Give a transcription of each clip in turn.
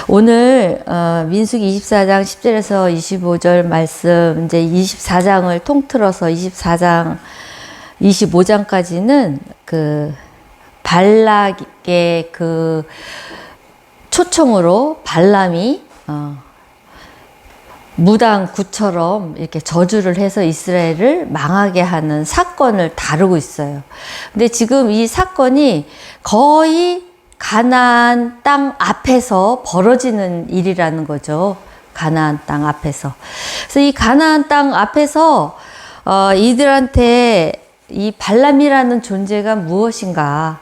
오늘 민수기 24장 10절에서 25절 말씀, 이제 24장을 통틀어서 24장 25장까지는 그 발락의 그 초청으로 발람이 무당구처럼 이렇게 저주를 해서 이스라엘을 망하게 하는 사건을 다루고 있어요. 근데 지금 이 사건이 거의 가나안 땅 앞에서 벌어지는 일이라는 거죠. 가나안 땅 앞에서. 그래서 이 가나안 땅 앞에서 이들한테 이 발람이라는 존재가 무엇인가,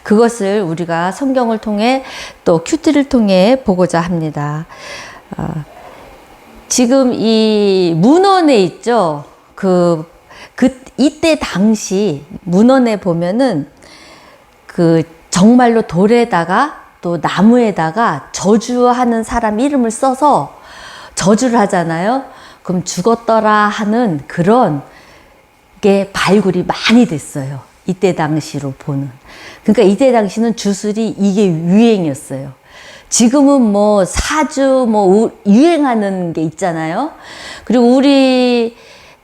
그것을 우리가 성경을 통해 또 큐티를 통해 보고자 합니다. 지금 이 문헌에 있죠. 이때 당시 문헌에 보면은 정말로 돌에다가 또 나무에다가 저주하는 사람 이름을 써서 저주를 하잖아요. 그럼 죽었더라 하는 그런 게 발굴이 많이 됐어요. 이때 당시로 보는. 그러니까 이때 당시는 주술이 이게 유행이었어요. 지금은 뭐 사주 유행하는 게 있잖아요. 그리고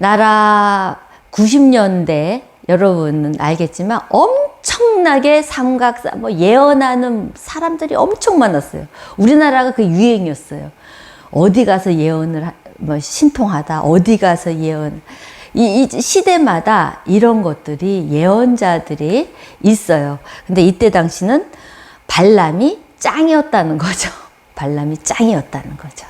우리나라 90년대 여러분은 알겠지만 엄청나게 삼각사 예언하는 사람들이 엄청 많았어요. 우리나라가 그 유행이었어요. 어디 가서 예언을 신통하다. 어디 가서 예언. 이 시대마다 이런 것들이 예언자들이 있어요. 근데 이때 당시는 발람이 짱이었다는 거죠. 발람이 짱이었다는 거죠.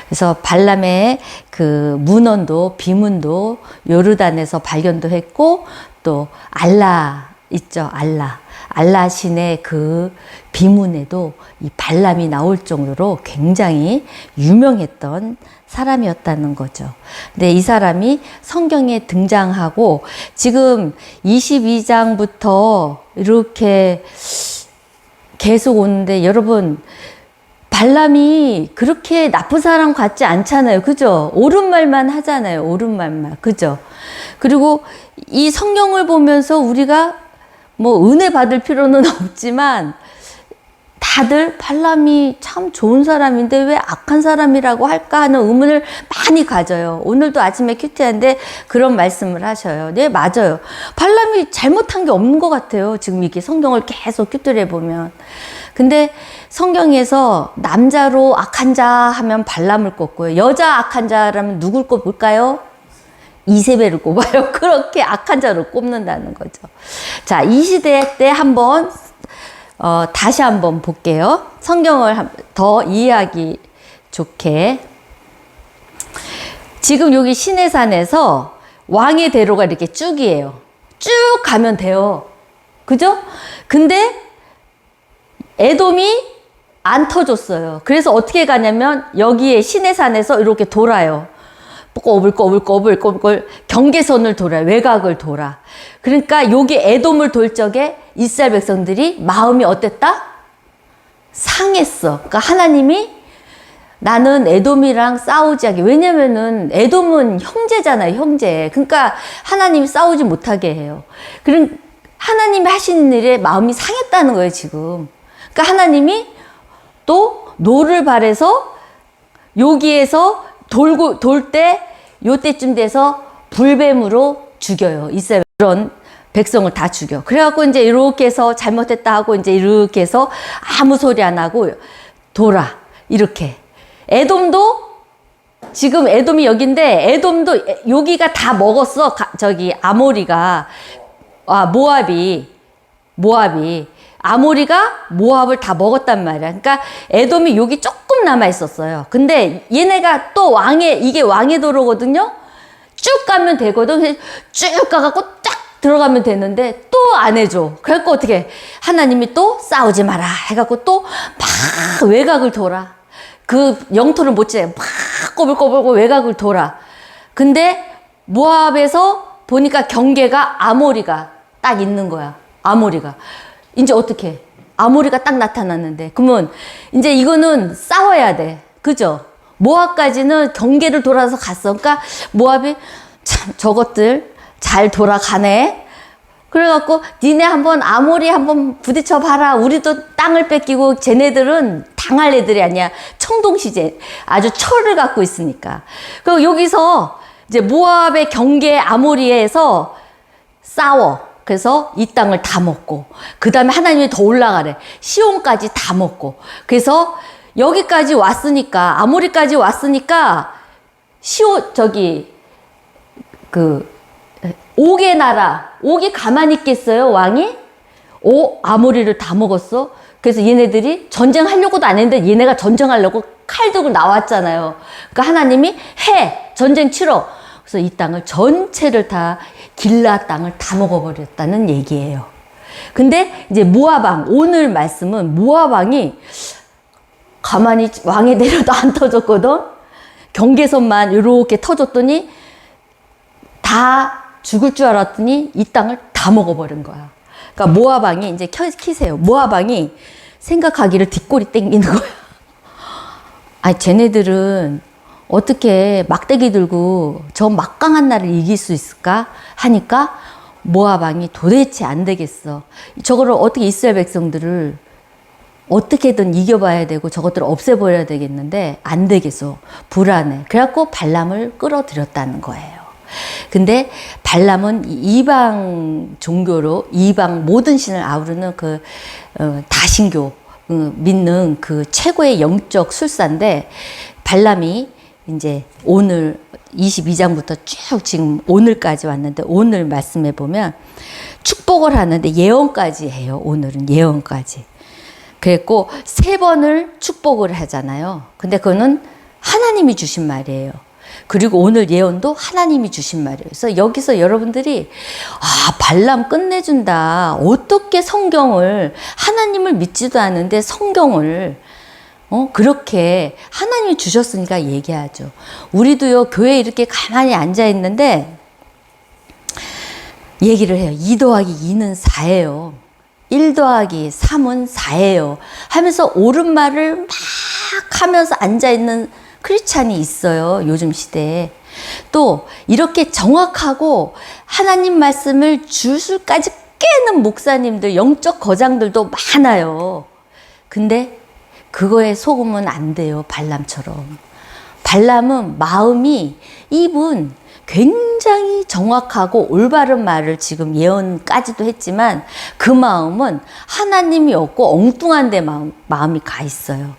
그래서 발람의 그 문헌도 비문도 요르단에서 발견도 했고, 또 알라 있죠. 알라 신의 그 비문에도 이 발람이 나올 정도로 굉장히 유명했던 사람이었다는 거죠. 근데 이 사람이 성경에 등장하고 지금 22장부터 이렇게 계속 오는데, 여러분 발람이 그렇게 나쁜 사람 같지 않잖아요. 그죠? 옳은 말만 하잖아요. 옳은 말만. 그죠? 그리고 이 성경을 보면서 우리가 뭐 은혜 받을 필요는 없지만 다들 발람이 참 좋은 사람인데 왜 악한 사람이라고 할까 하는 의문을 많이 가져요. 오늘도 아침에 큐티한데 그런 말씀을 하셔요. 네, 맞아요. 발람이 잘못한 게 없는 것 같아요. 지금 이렇게 성경을 계속 큐티를 해보면. 근데 성경에서 남자로 악한 자 하면 발람을 꼽고요. 여자 악한 자라면 누굴 꼽을까요? 이세벨을 꼽아요. 그렇게 악한 자로 꼽는다는 거죠. 자, 이 시대 때 한번 다시 한번 볼게요. 성경을 더 이해하기 좋게. 지금 여기 시내산에서 왕의 대로가 이렇게 쭉이에요. 쭉 가면 돼요. 그죠? 근데 에돔이 안 터졌어요. 그래서 어떻게 가냐면 여기에 시내산에서 이렇게 돌아요. 꼬불꼬불 경계선을 돌아요. 외곽을 돌아. 그러니까 여기 에돔을 돌 적에 이스라엘 백성들이 마음이 어땠다? 상했어. 그러니까 하나님이 나는 에돔이랑 싸우지 않게. 왜냐면은 에돔은 형제잖아요. 형제. 그러니까 하나님이 싸우지 못하게 해요. 그럼 하나님이 하시는 일에 마음이 상했다는 거예요, 지금. 그러니까 하나님이 또 노를 발해서 여기에서 돌 때 요때쯤 돼서 불뱀으로 죽여요. 이스라엘 그런 백성을 다 죽여. 그래갖고 이제 이렇게 해서 잘못했다 하고 이제 이렇게 해서 아무 소리 안 하고 돌아. 이렇게. 에돔도 지금 에돔이 여기인데 에돔도 여기가 다 먹었어. 저기 아모리가. 모압이. 아모리가 모압을 다 먹었단 말이야. 그러니까 에돔이 여기 조금 남아 있었어요. 근데 얘네가 또 이게 왕의 도로거든요. 쭉 가면 되거든. 쭉 가갖고 쫙 들어가면 되는데 또 안 해줘. 그래갖고 어떻게 하나님이 또 싸우지 마라 해갖고 또 막 외곽을 돌아. 그 영토를 못 지나요. 막 꼬불꼬불 외곽을 돌아. 근데 모압에서 보니까 경계가 아모리가 딱 있는 거야. 아모리가. 이제 어떻게? 아모리가 딱 나타났는데. 그러면 이제 이거는 싸워야 돼. 그죠? 모압까지는 경계를 돌아서 갔어. 그러니까 모압이 참 저것들 잘 돌아가네. 그래갖고 니네 한번 아모리 한번 부딪혀 봐라. 우리도 땅을 뺏기고 쟤네들은 당할 애들이 아니야. 청동시제 아주 철을 갖고 있으니까. 그리고 여기서 이제 모압의 경계 아모리에서 싸워. 그래서 이 땅을 다 먹고 그 다음에 하나님이 더 올라가래. 시온까지 다 먹고. 그래서 여기까지 왔으니까 아모리까지 왔으니까 옥의 나라, 옥이 가만히 있겠어요, 왕이? 아모리를 다 먹었어? 그래서 얘네들이 전쟁하려고도 안 했는데 얘네가 전쟁하려고 칼 들고 나왔잖아요. 그러니까 하나님이 전쟁 치러. 그래서 이 땅을 전체를 다, 길라 땅을 다 먹어버렸다는 얘기예요. 근데 이제 모압왕, 오늘 말씀은 모압왕이 가만히 왕이 내려도 안 터졌거든? 경계선만 이렇게 터졌더니 다 죽을 줄 알았더니 이 땅을 다 먹어버린 거야. 그러니까 모압왕이 이제 키세요. 모압왕이 생각하기를 뒷골이 땡기는 거야. 아니 쟤네들은 어떻게 막대기 들고 저 막강한 나를 이길 수 있을까 하니까 모압왕이 도대체 안 되겠어. 저거를 어떻게 이스라엘 백성들을 어떻게든 이겨봐야 되고 저것들을 없애버려야 되겠는데 안 되겠어. 불안해. 그래갖고 발람을 끌어들였다는 거예요. 근데 발람은 이방 종교로 이방 모든 신을 아우르는 다신교 믿는 그 최고의 영적 술사인데 발람이 이제 오늘 22장부터 쭉 지금 오늘까지 왔는데 오늘 말씀해 보면 축복을 하는데 예언까지 해요. 오늘은 예언까지. 그랬고 3번을 축복을 하잖아요. 근데 그거는 하나님이 주신 말이에요. 그리고 오늘 예언도 하나님이 주신 말이에요. 그래서 여기서 여러분들이 발람 끝내준다. 어떻게 성경을 하나님을 믿지도 않은데 성경을 그렇게 하나님이 주셨으니까 얘기하죠. 우리도요 교회에 이렇게 가만히 앉아 있는데 얘기를 해요. 2 더하기 2는 4예요. 1 더하기 3은 4예요. 하면서 옳은 말을 막 하면서 앉아 있는 크리스찬이 있어요. 요즘 시대에. 또 이렇게 정확하고 하나님 말씀을 주술까지 깨는 목사님들, 영적 거장들도 많아요. 근데 그거에 속으면 안 돼요. 발람처럼. 발람은 마음이 이분 굉장히 정확하고 올바른 말을 지금 예언까지도 했지만 그 마음은 하나님이 없고 엉뚱한 데 마음이 가 있어요.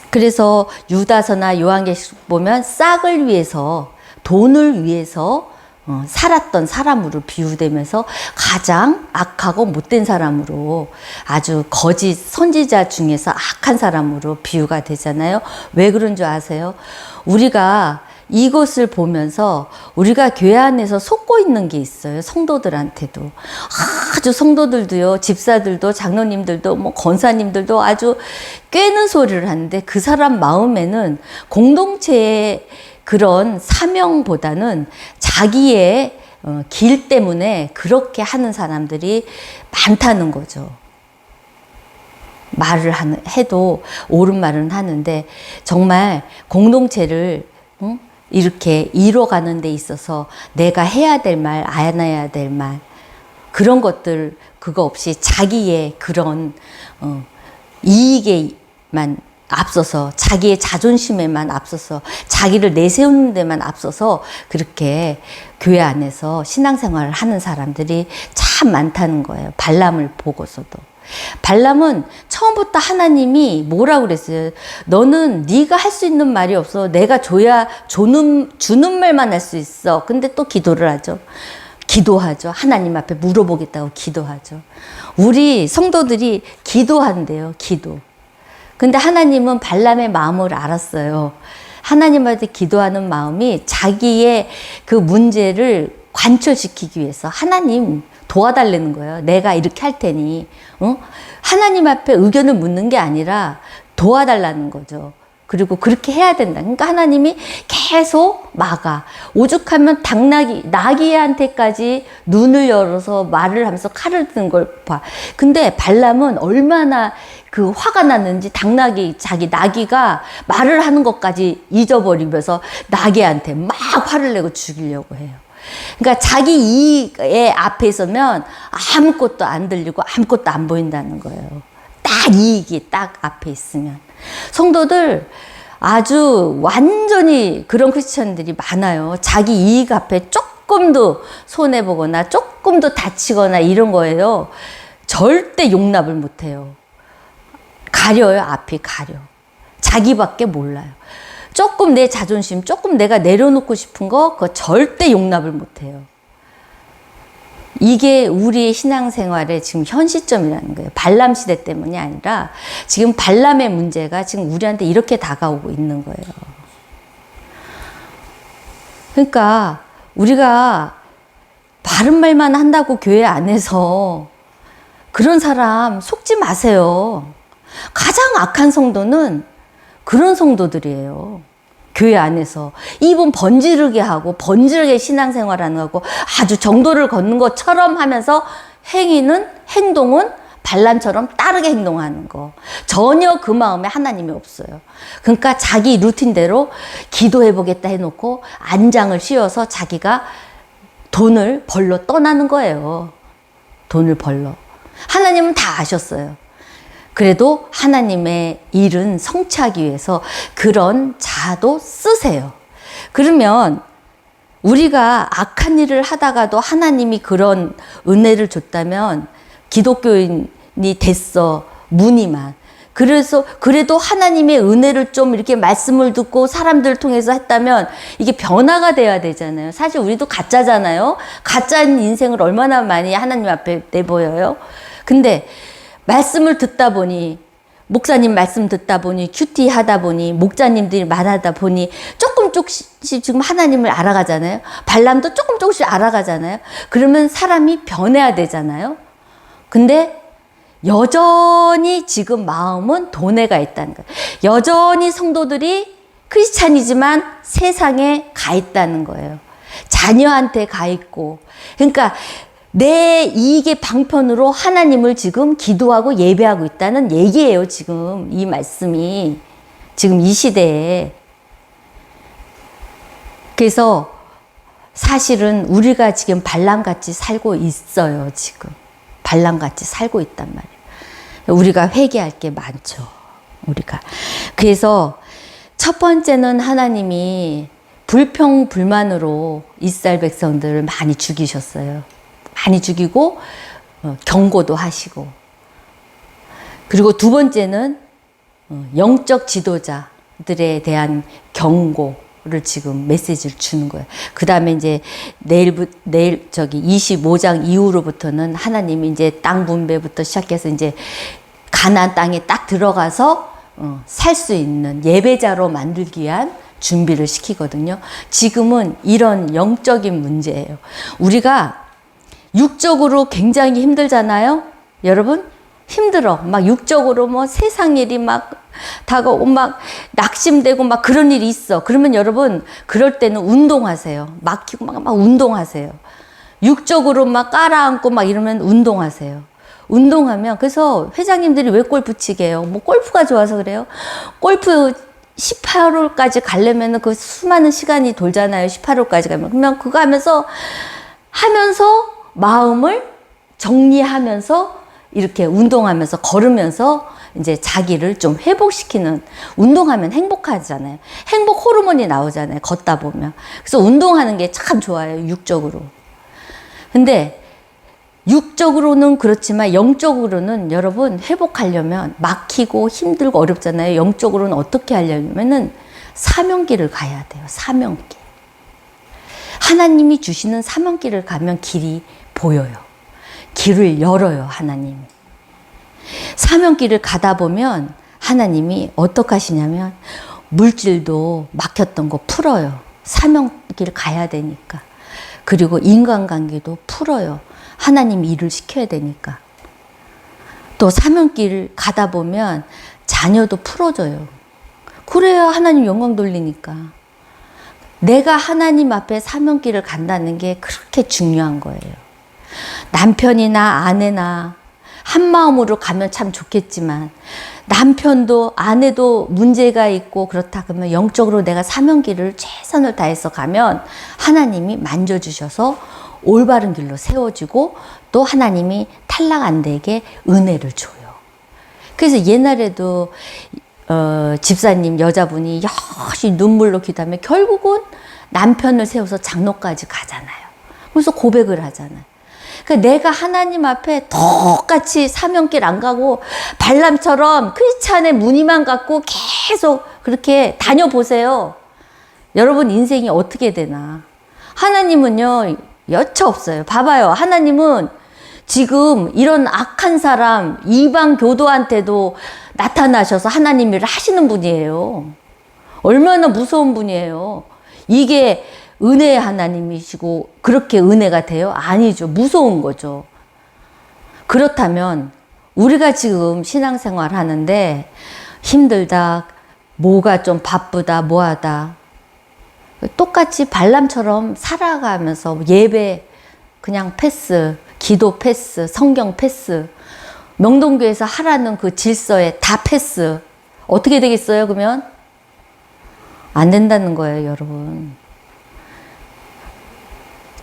그래서 유다서나 요한계시록 보면 싹을 위해서 돈을 위해서 살았던 사람으로 비유되면서 가장 악하고 못된 사람으로 아주 거짓 선지자 중에서 악한 사람으로 비유가 되잖아요. 왜 그런 줄 아세요? 우리가 이것을 보면서 우리가 교회 안에서 속고 있는 게 있어요. 성도들한테도. 아주 성도들도요, 집사들도, 장로님들도, 뭐 권사님들도 아주 꿰는 소리를 하는데 그 사람 마음에는 공동체의 그런 사명보다는 자기의 길 때문에 그렇게 하는 사람들이 많다는 거죠. 말을 해도 옳은 말은 하는데 정말 공동체를 이렇게 이뤄가는 데 있어서 내가 해야 될 말, 안 해야 될 말, 그런 것들, 그거 없이 자기의 그런, 이익에만 앞서서, 자기의 자존심에만 앞서서, 자기를 내세우는 데만 앞서서, 그렇게 교회 안에서 신앙생활을 하는 사람들이 참 많다는 거예요. 발람을 보고서도. 발람은 처음부터 하나님이 뭐라고 그랬어요? 너는 네가 할 수 있는 말이 없어. 내가 줘야 주는 말만 할 수 있어. 근데 또 기도를 하죠. 기도하죠. 하나님 앞에 물어보겠다고 기도하죠. 우리 성도들이 기도한대요. 기도. 근데 하나님은 발람의 마음을 알았어요. 하나님한테 기도하는 마음이 자기의 그 문제를 관철시키기 위해서 하나님 도와달라는 거예요. 내가 이렇게 할 테니. 하나님 앞에 의견을 묻는 게 아니라 도와달라는 거죠. 그리고 그렇게 해야 된다. 그러니까 하나님이 계속 막아. 오죽하면 나귀한테까지 눈을 열어서 말을 하면서 칼을 든 걸 봐. 근데 발람은 얼마나 그 화가 났는지 자기 나귀가 말을 하는 것까지 잊어버리면서 나귀한테 막 화를 내고 죽이려고 해요. 그러니까 자기 이익의 앞에 있으면 아무것도 안 들리고 아무것도 안 보인다는 거예요. 딱 이익이 딱 앞에 있으면. 성도들 아주 완전히 그런 크리스천들이 많아요. 자기 이익 앞에 조금도 손해보거나 조금도 다치거나 이런 거예요. 절대 용납을 못해요. 가려요. 앞이 가려. 자기밖에 몰라요. 조금 내 자존심, 조금 내가 내려놓고 싶은 거 그거 절대 용납을 못해요. 이게 우리의 신앙생활의 지금 현 시점이라는 거예요. 발람 시대 때문이 아니라 지금 발람의 문제가 지금 우리한테 이렇게 다가오고 있는 거예요. 그러니까 우리가 바른 말만 한다고 교회 안에서 그런 사람 속지 마세요. 가장 악한 성도는 그런 성도들이에요. 교회 안에서 입은 번지르게 하고 번지르게 신앙생활하는 거고 아주 정도를 걷는 것처럼 하면서 행동은 발람처럼 따르게 행동하는 거. 전혀 그 마음에 하나님이 없어요. 그러니까 자기 루틴대로 기도해보겠다 해놓고 안장을 씌워서 자기가 돈을 벌러 떠나는 거예요. 돈을 벌러. 하나님은 다 아셨어요. 그래도 하나님의 일은 성취하기 위해서 그런 자도 쓰세요. 그러면 우리가 악한 일을 하다가도 하나님이 그런 은혜를 줬다면 기독교인이 됐어. 무늬만. 그래서 그래도 하나님의 은혜를 좀 이렇게 말씀을 듣고 사람들을 통해서 했다면 이게 변화가 돼야 되잖아요. 사실 우리도 가짜잖아요. 가짜인 인생을 얼마나 많이 하나님 앞에 내보여요. 근데 말씀을 듣다 보니 목사님 말씀 듣다 보니 큐티 하다 보니 목자님들이 말하다 보니 조금씩 지금 하나님을 알아가잖아요. 발람도 조금씩 알아가잖아요. 그러면 사람이 변해야 되잖아요. 근데 여전히 지금 마음은 돈에가 있다는 거예요. 여전히 성도들이 크리스찬이지만 세상에 가 있다는 거예요. 자녀한테 가 있고. 그러니까 내 이익의 방편으로 하나님을 지금 기도하고 예배하고 있다는 얘기예요. 지금 이 말씀이 지금 이 시대에. 그래서 사실은 우리가 지금 발람같이 살고 있어요. 지금 발람같이 살고 있단 말이에요. 우리가 회개할 게 많죠. 우리가. 그래서 첫 번째는 하나님이 불평불만으로 이스라엘 백성들을 많이 죽이셨어요. 많이 죽이고 경고도 하시고. 그리고 두 번째는 영적 지도자들에 대한 경고를 지금 메시지를 주는 거예요. 그 다음에 이제 내일 25장 이후로부터는 하나님이 이제 땅 분배부터 시작해서 이제 가나안 땅에 딱 들어가서 살 수 있는 예배자로 만들기 위한 준비를 시키거든요. 지금은 이런 영적인 문제예요. 우리가 육적으로 굉장히 힘들잖아요. 여러분 힘들어. 막 육적으로 뭐 세상 일이 막 다가오고 막 낙심되고 막 그런 일이 있어. 그러면 여러분 그럴 때는 운동하세요. 막히고 막 운동하세요. 육적으로 막 깔아앉고 막 이러면 운동하세요. 운동하면 그래서 회장님들이 왜 골프 치게 해요? 뭐 골프가 좋아서 그래요? 골프 18홀까지 가려면 그 수많은 시간이 돌잖아요. 18홀까지 가면. 그러면 그거 하면서 마음을 정리하면서 이렇게 운동하면서 걸으면서 이제 자기를 좀 회복시키는. 운동하면 행복하잖아요. 행복 호르몬이 나오잖아요. 걷다 보면. 그래서 운동하는 게 참 좋아요. 육적으로. 근데 육적으로는 그렇지만 영적으로는 여러분 회복하려면 막히고 힘들고 어렵잖아요. 영적으로는 어떻게 하려면은 사명길을 가야 돼요. 사명길. 하나님이 주시는 사명길을 가면 길이 보여요. 길을 열어요. 하나님이. 사명길을 가다 보면 하나님이 어떻게 하시냐면 물질도 막혔던 거 풀어요. 사명길을 가야 되니까. 그리고 인간관계도 풀어요. 하나님 일을 시켜야 되니까. 또 사명길 가다 보면 자녀도 풀어줘요. 그래야 하나님 영광 돌리니까. 내가 하나님 앞에 사명길을 간다는 게 그렇게 중요한 거예요. 남편이나 아내나 한 마음으로 가면 참 좋겠지만 남편도 아내도 문제가 있고 그렇다 그러면 영적으로 내가 사명길을 최선을 다해서 가면 하나님이 만져주셔서 올바른 길로 세워주고 또 하나님이 탈락 안 되게 은혜를 줘요. 그래서 옛날에도 집사님 여자분이 열심히 눈물로 기도하며 결국은 남편을 세워서 장로까지 가잖아요. 그래서 고백을 하잖아요. 그러니까 내가 하나님 앞에 똑같이 사명길 안 가고 발람처럼 크리스찬의 무늬만 갖고 계속 그렇게 다녀보세요. 여러분 인생이 어떻게 되나. 하나님은요 여차 없어요. 봐봐요. 하나님은 지금 이런 악한 사람 이방 교도한테도 나타나셔서 하나님 일을 하시는 분이에요. 얼마나 무서운 분이에요. 이게 은혜의 하나님이시고 그렇게 은혜가 돼요? 아니죠. 무서운 거죠. 그렇다면 우리가 지금 신앙생활 하는데 힘들다, 뭐가 좀 바쁘다, 뭐하다. 똑같이 발람처럼 살아가면서 예배 그냥 패스, 기도 패스, 성경 패스, 명동교에서 하라는 그 질서에 다 패스. 어떻게 되겠어요, 그러면? 안 된다는 거예요, 여러분.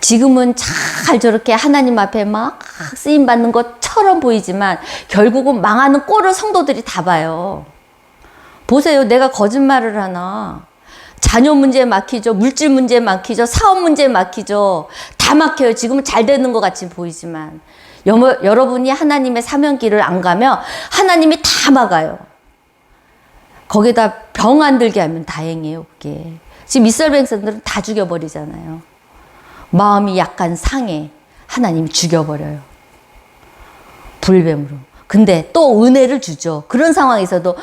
지금은 잘 저렇게 하나님 앞에 막 쓰임받는 것처럼 보이지만 결국은 망하는 꼴을 성도들이 다 봐요. 보세요. 내가 거짓말을 하나. 자녀 문제에 막히죠. 물질 문제에 막히죠. 사업 문제에 막히죠. 다 막혀요. 지금은 잘 되는 것 같이 보이지만 여러분이 하나님의 사명길을 안 가면 하나님이 다 막아요. 거기다 병 안 들게 하면 다행이에요. 그게. 지금 이스라엘 백성들은 다 죽여버리잖아요. 마음이 약간 상해. 하나님이 죽여버려요. 불뱀으로. 근데 또 은혜를 주죠. 그런 상황에서도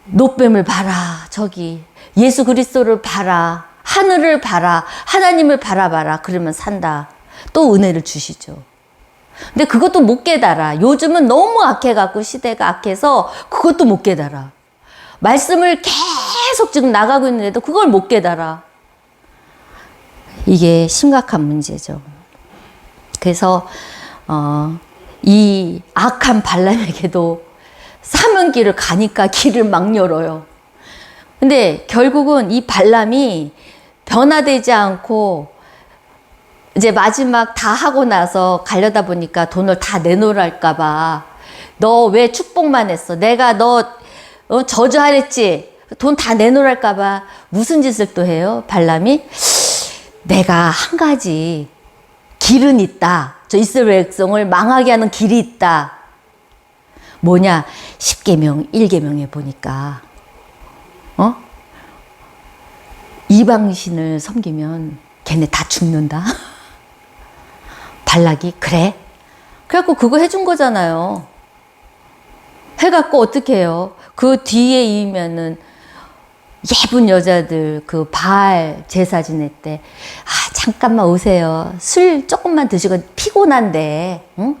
노뱀을 봐라. 저기 예수 그리스도를 봐라. 하늘을 봐라. 하나님을 바라봐라. 그러면 산다. 또 은혜를 주시죠. 근데 그것도 못 깨달아. 요즘은 너무 악해갖고 시대가 악해서 그것도 못 깨달아. 말씀을 계속 지금 나가고 있는데도 그걸 못 깨달아. 이게 심각한 문제죠. 그래서 이 악한 발람에게도 사명길을 가니까 길을 막 열어요. 근데 결국은 이 발람이 변화되지 않고 이제 마지막 다 하고 나서 가려다 보니까 돈을 다 내놓으랄까 봐. 너 왜 축복만 했어? 내가 너 저주하랬지? 돈 다 내놓으랄까 봐. 무슨 짓을 또 해요? 발람이? 내가 한 가지 길은 있다. 저 이스라엘 백성을 망하게 하는 길이 있다. 뭐냐? 10계명, 1계명에 보니까 이방신을 섬기면 걔네 다 죽는다. 발락이 그래? 그래갖고 그거 해준 거잖아요. 해갖고 어떻게 해요? 그 뒤에 이면은 예쁜 여자들 그 바알 제사 지낼 때 잠깐만 오세요. 술 조금만 드시고 피곤한데 응?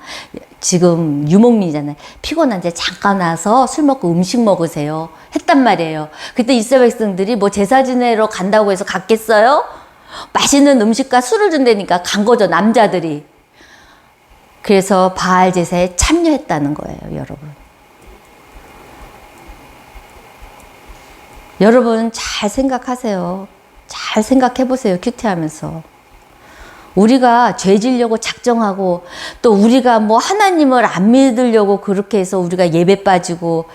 지금 유목민이잖아요. 피곤한데 잠깐 와서 술 먹고 음식 먹으세요. 했단 말이에요. 그때 이스라엘 백성들이 뭐 제사 지내러 간다고 해서 갔겠어요? 맛있는 음식과 술을 준다니까 간 거죠. 남자들이. 그래서 바알 제사에 참여했다는 거예요. 여러분. 여러분 잘 생각하세요. 잘 생각해 보세요. 큐티하면서. 우리가 죄 지려고 작정하고 또 우리가 뭐 하나님을 안 믿으려고 그렇게 해서 우리가 예배 빠지고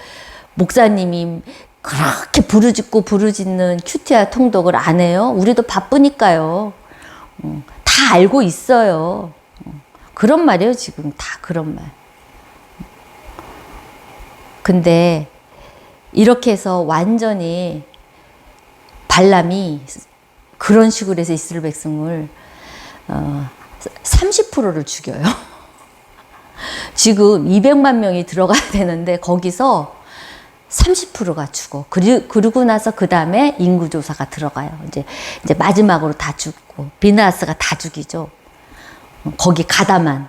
목사님이 그렇게 부르짖는 큐티아 통독을 안 해요. 우리도 바쁘니까요. 다 알고 있어요. 그런 말이에요. 지금 다 그런 말. 근데 이렇게 해서 완전히 발람이 그런 식으로 해서 이스라엘 백성을 30%를 죽여요. 지금 200만 명이 들어가야 되는데 거기서 30%가 죽어. 그리고 나서 그 다음에 인구조사가 들어가요. 이제 마지막으로 다 죽고 비나스가 다 죽이죠. 거기 가담한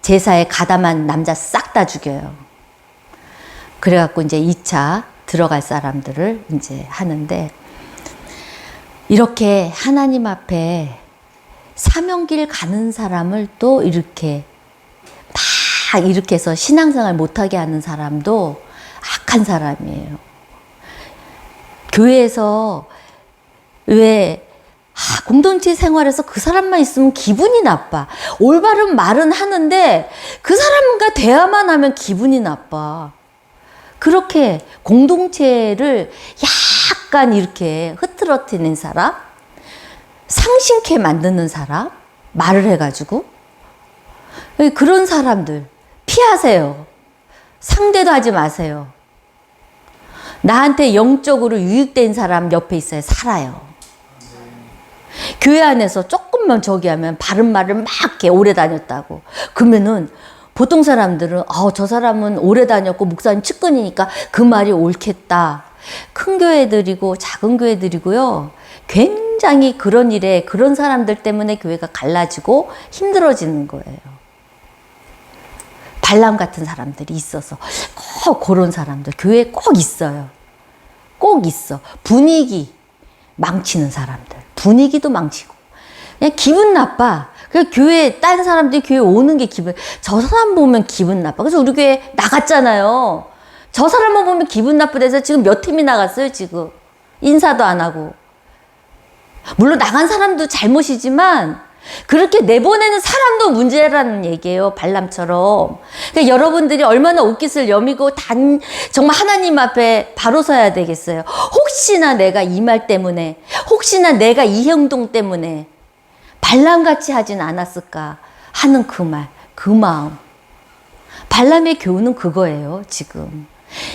제사에 가담한 남자 싹 다 죽여요. 그래갖고 이제 2차 들어갈 사람들을 이제 하는데 이렇게 하나님 앞에 사명길 가는 사람을 또 이렇게 막 이렇게 해서 신앙생활 못하게 하는 사람도 악한 사람이에요. 교회에서 왜 공동체 생활에서 그 사람만 있으면 기분이 나빠. 올바른 말은 하는데 그 사람과 대화만 하면 기분이 나빠. 그렇게 공동체를 약간 이렇게 흐트러뜨리는 사람, 상심케 만드는 사람, 말을 해가지고 그런 사람들 피하세요. 상대도 하지 마세요. 나한테 영적으로 유익된 사람 옆에 있어야 살아요. 교회 안에서 조금만 저기 하면 바른 말을 막 이렇게 오래 다녔다고. 그러면은 보통 사람들은 저 사람은 오래 다녔고 목사님 측근이니까 그 말이 옳겠다. 큰 교회들이고 작은 교회들이고요. 굉장히 그런 일에 그런 사람들 때문에 교회가 갈라지고 힘들어지는 거예요. 발람 같은 사람들이 있어서 꼭 그런 사람들 교회에 꼭 있어요. 꼭 있어. 분위기 망치는 사람들. 분위기도 망치고. 그냥 기분 나빠. 그냥 교회, 다른 사람들이 교회 오는 게 저 사람 보면 기분 나빠. 그래서 우리 교회 나갔잖아요. 저 사람만 보면 기분 나쁘대서 지금 몇 팀이 나갔어요, 지금. 인사도 안 하고. 물론 나간 사람도 잘못이지만, 그렇게 내보내는 사람도 문제라는 얘기예요. 발람처럼. 그러니까 여러분들이 얼마나 옷깃을 여미고 정말 하나님 앞에 바로 서야 되겠어요. 혹시나 내가 이 말 때문에, 혹시나 내가 이 행동 때문에 발람같이 하진 않았을까 하는 그 말, 그 마음. 발람의 교훈은 그거예요, 지금.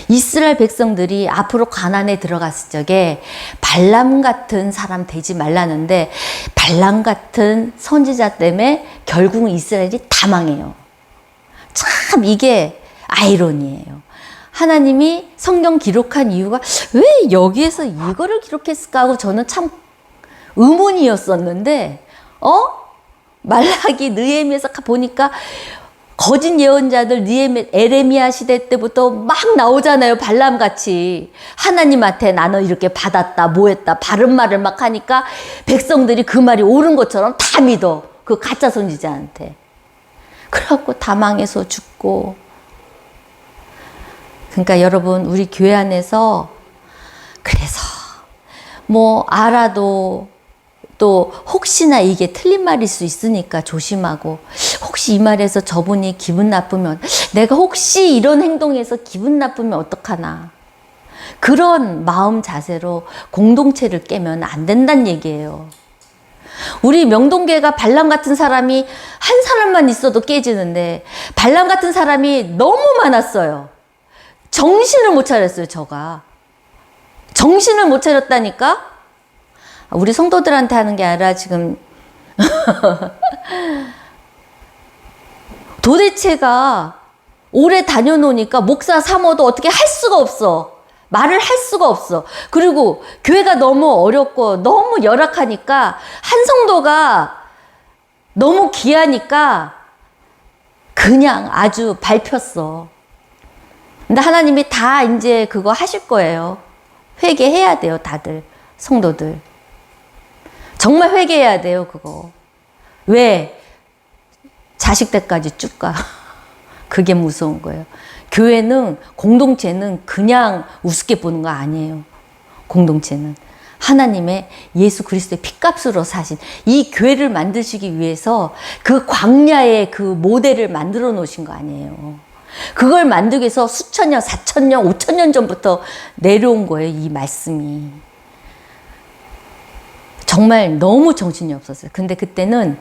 이스라엘 백성들이 앞으로 가나안에 들어갔을 적에 발람 같은 사람 되지 말라는데 발람 같은 선지자 때문에 결국은 이스라엘이 다 망해요. 참 이게 아이러니예요. 하나님이 성경 기록한 이유가 왜 여기에서 이거를 기록했을까 하고 저는 참 의문이었었는데 말라기 느헤미야에서 보니까 거짓 예언자들 에레미야 시대 때부터 막 나오잖아요. 발람같이 하나님한테 나는 이렇게 받았다 뭐했다 바른 말을 막 하니까 백성들이 그 말이 옳은 것처럼 다 믿어. 그 가짜 선지자한테. 그래갖고 다 망해서 죽고. 그러니까 여러분 우리 교회 안에서 그래서 뭐 알아도 또 혹시나 이게 틀린 말일 수 있으니까 조심하고 혹시 이 말에서 저분이 기분 나쁘면 내가 혹시 이런 행동에서 기분 나쁘면 어떡하나 그런 마음 자세로 공동체를 깨면 안 된다는 얘기예요. 우리 명동교회가 발람 같은 사람이 한 사람만 있어도 깨지는데 발람 같은 사람이 너무 많았어요. 정신을 못 차렸어요. 저가 정신을 못 차렸다니까. 우리 성도들한테 하는 게 아니라 지금 도대체가 오래 다녀놓으니까 목사 사모도 어떻게 할 수가 없어. 말을 할 수가 없어. 그리고 교회가 너무 어렵고 너무 열악하니까 한 성도가 너무 귀하니까 그냥 아주 밟혔어. 근데 하나님이 다 이제 그거 하실 거예요. 회개해야 돼요, 다들. 성도들. 정말 회개해야 돼요, 그거. 왜? 자식 때까지 쭉 가. 그게 무서운 거예요. 교회는, 공동체는 그냥 우습게 보는 거 아니에요. 공동체는. 하나님의 예수 그리스도의 피값으로 사신 이 교회를 만드시기 위해서 그 광야의 그 모델을 만들어 놓으신 거 아니에요. 그걸 만들기 위해서 수천 년, 4,000년, 5,000년 전부터 내려온 거예요, 이 말씀이. 정말 너무 정신이 없었어요. 근데 그때는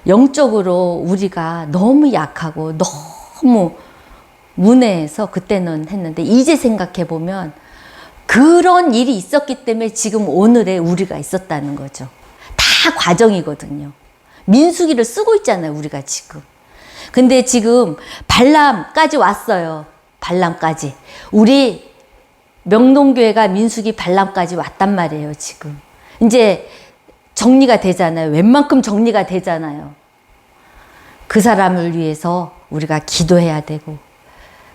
영적으로 우리가 너무 약하고 너무 문외해서 그때는 했는데 이제 생각해보면 그런 일이 있었기 때문에 지금 오늘의 우리가 있었다는 거죠. 다 과정이거든요. 민수기를 쓰고 있잖아요, 우리가 지금. 근데 지금 발람까지 왔어요. 발람까지. 우리 명동교회가 민수기 발람까지 왔단 말이에요, 지금. 이제 정리가 되잖아요. 웬만큼 정리가 되잖아요. 그 사람을 위해서 우리가 기도해야 되고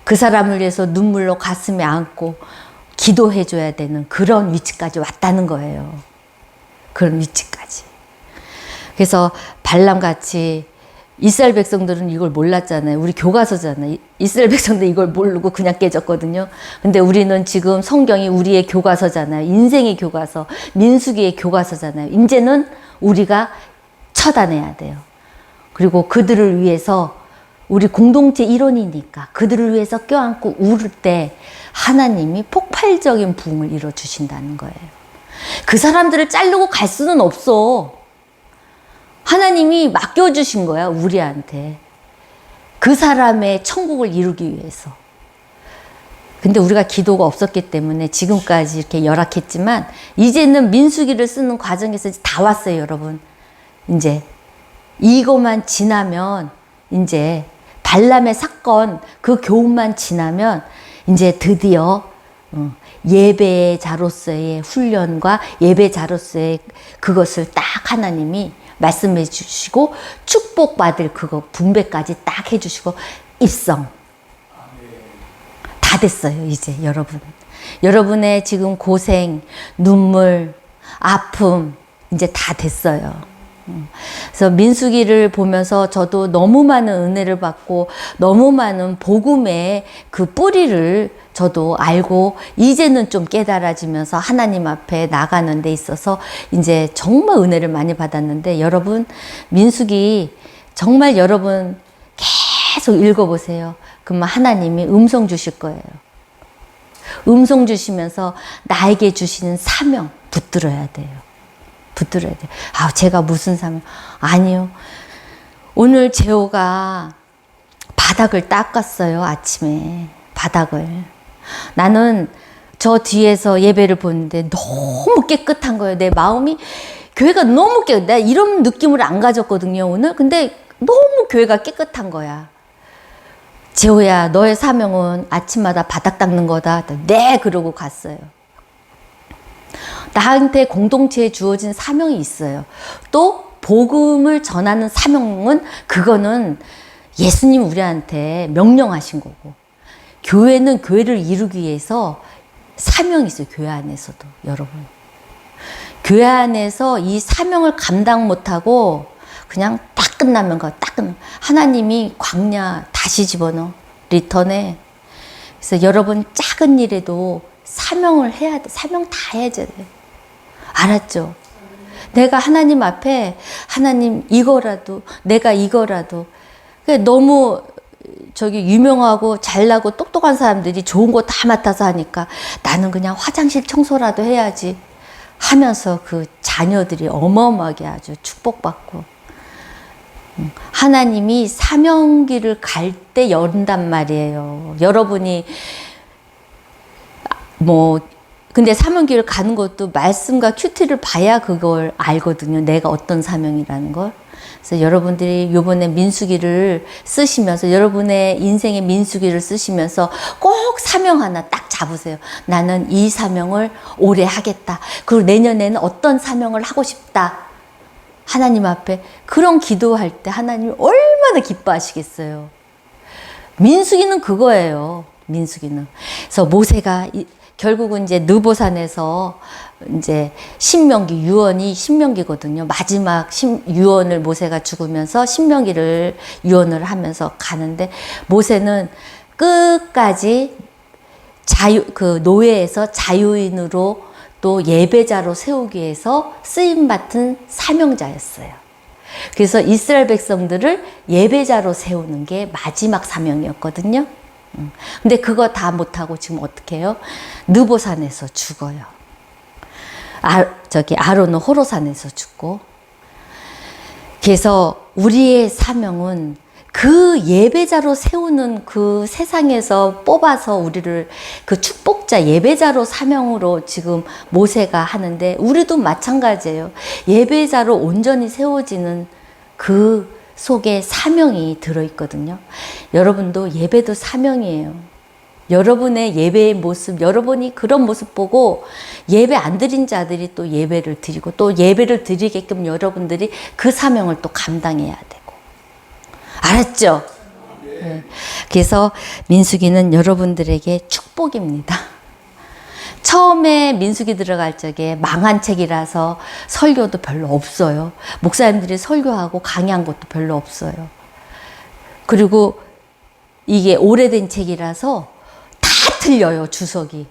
그 사람을 위해서 눈물로 가슴에 안고 기도해줘야 되는 그런 위치까지 왔다는 거예요. 그런 위치까지. 그래서 발람같이 이스라엘 백성들은 이걸 몰랐잖아요. 우리 교과서잖아요. 이스라엘 백성들 이걸 모르고 그냥 깨졌거든요. 근데 우리는 지금 성경이 우리의 교과서잖아요. 인생의 교과서, 민수기의 교과서잖아요. 이제는 우리가 처단해야 돼요. 그리고 그들을 위해서 우리 공동체 일원이니까 그들을 위해서 껴안고 울을 때 하나님이 폭발적인 부흥을 이뤄주신다는 거예요. 그 사람들을 자르고 갈 수는 없어. 하나님이 맡겨주신 거야, 우리한테. 그 사람의 천국을 이루기 위해서. 근데 우리가 기도가 없었기 때문에 지금까지 이렇게 열악했지만, 이제는 민수기를 쓰는 과정에서 다 왔어요, 여러분. 이제 이거만 지나면, 이제 발람의 사건, 그 교훈만 지나면, 이제 드디어 예배자로서의 훈련과 예배자로서의 그것을 딱 하나님이 말씀해 주시고 축복받을 그거 분배까지 딱 해주시고 입성 다 됐어요. 이제 여러분의 지금 고생, 눈물, 아픔 이제 다 됐어요. 그래서 민수기를 보면서 저도 너무 많은 은혜를 받고 너무 많은 복음의 그 뿌리를 저도 알고 이제는 좀 깨달아지면서 하나님 앞에 나가는 데 있어서 이제 정말 은혜를 많이 받았는데, 여러분 민수기 정말 여러분 계속 읽어보세요. 그러면 하나님이 음성 주실 거예요. 음성 주시면서 나에게 주시는 사명 붙들어야 돼요. 붙들어야 돼요. 아, 제가 무슨 사명? 아니요. 오늘 재호가 바닥을 닦았어요. 아침에 바닥을. 나는 저 뒤에서 예배를 보는데 너무 깨끗한 거예요. 내 마음이, 교회가 너무 깨끗. 내가 이런 느낌을 안 가졌거든요, 오늘. 근데 너무 교회가 깨끗한 거야. 재호야, 너의 사명은 아침마다 바닥 닦는 거다. 네, 그러고 갔어요. 나한테 공동체에 주어진 사명이 있어요. 또 복음을 전하는 사명은, 그거는 예수님 우리한테 명령하신 거고, 교회는 교회를 이루기 위해서 사명이 있어요. 교회 안에서도. 여러분, 교회 안에서 이 사명을 감당 못하고 그냥 딱 끝나면 하나님이 광야 다시 집어넣어, 리턴해. 그래서 여러분 작은 일에도 사명을 해야 돼. 사명 다 해야 돼. 알았죠? 내가 하나님 앞에, 하나님 이거라도, 내가 이거라도. 너무 유명하고 잘나고 똑똑한 사람들이 좋은 거 다 맡아서 하니까 나는 그냥 화장실 청소라도 해야지 하면서 그 자녀들이 어마어마하게 아주 축복받고, 하나님이 사명길을 갈 때 연단 말이에요. 여러분이 근데 사명길을 가는 것도 말씀과 큐티를 봐야 그걸 알거든요. 내가 어떤 사명이라는 걸. 그래서 여러분들이 이번에 민수기를 쓰시면서, 여러분의 인생의 민수기를 쓰시면서 꼭 사명 하나 딱 잡으세요. 나는 이 사명을 오래 하겠다. 그리고 내년에는 어떤 사명을 하고 싶다. 하나님 앞에 그런 기도할 때 하나님이 얼마나 기뻐하시겠어요. 민수기는 그거예요. 민수기는. 그래서 모세가 결국은 이제 느보산에서 이제 신명기, 유언이 신명기거든요. 마지막 유언을 모세가 죽으면서 신명기를 유언을 하면서 가는데, 모세는 끝까지 그 노예에서 자유인으로 또 예배자로 세우기 위해서 쓰임받은 사명자였어요. 그래서 이스라엘 백성들을 예배자로 세우는 게 마지막 사명이었거든요. 근데 그거 다 못하고 지금 어떻게 해요? 느보산에서 죽어요. 아론은 호로산에서 죽고. 그래서 우리의 사명은 그 예배자로 세우는 그 세상에서 뽑아서 우리를 그 축복자 예배자로 사명으로 지금 모세가 하는데, 우리도 마찬가지예요. 예배자로 온전히 세워지는 그 속에 사명이 들어있거든요. 여러분도 예배도 사명이에요. 여러분의 예배의 모습, 여러분이 그런 모습 보고 예배 안 드린 자들이 또 예배를 드리고, 또 예배를 드리게끔 여러분들이 그 사명을 또 감당해야 되고. 알았죠? 네. 그래서 민수기는 여러분들에게 축복입니다. 처음에 민수기 들어갈 적에 망한 책이라서 설교도 별로 없어요. 목사님들이 설교하고 강의한 것도 별로 없어요. 그리고 이게 오래된 책이라서 다 틀려요, 주석이.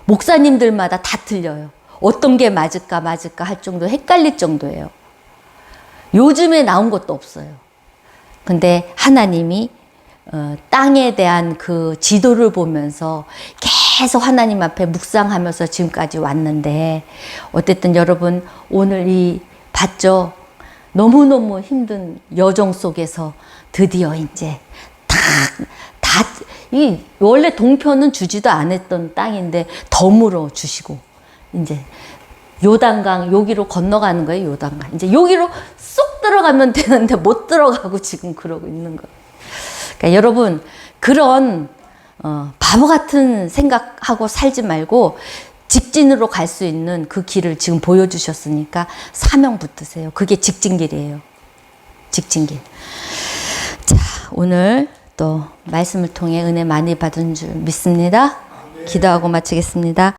목사님들마다 다 틀려요. 어떤 게 맞을까 할 정도 헷갈릴 정도예요. 요즘에 나온 것도 없어요. 근데 하나님이 땅에 대한 그 지도를 보면서 계속 하나님 앞에 묵상하면서 지금까지 왔는데, 어쨌든 여러분 오늘 이 봤죠? 너무너무 힘든 여정 속에서 드디어 이제 이 원래 동편은 주지도 않았던 땅인데 덤으로 주시고, 이제 요단강 여기로 건너가는 거예요. 요단강 이제 여기로 쏙 들어가면 되는데 못 들어가고 지금 그러고 있는 거예요. 그러니까 여러분 그런 바보 같은 생각하고 살지 말고 직진으로 갈 수 있는 그 길을 지금 보여주셨으니까 사명 붙드세요. 그게 직진길이에요. 직진길. 자, 오늘 또 말씀을 통해 은혜 많이 받은 줄 믿습니다. 기도하고 마치겠습니다.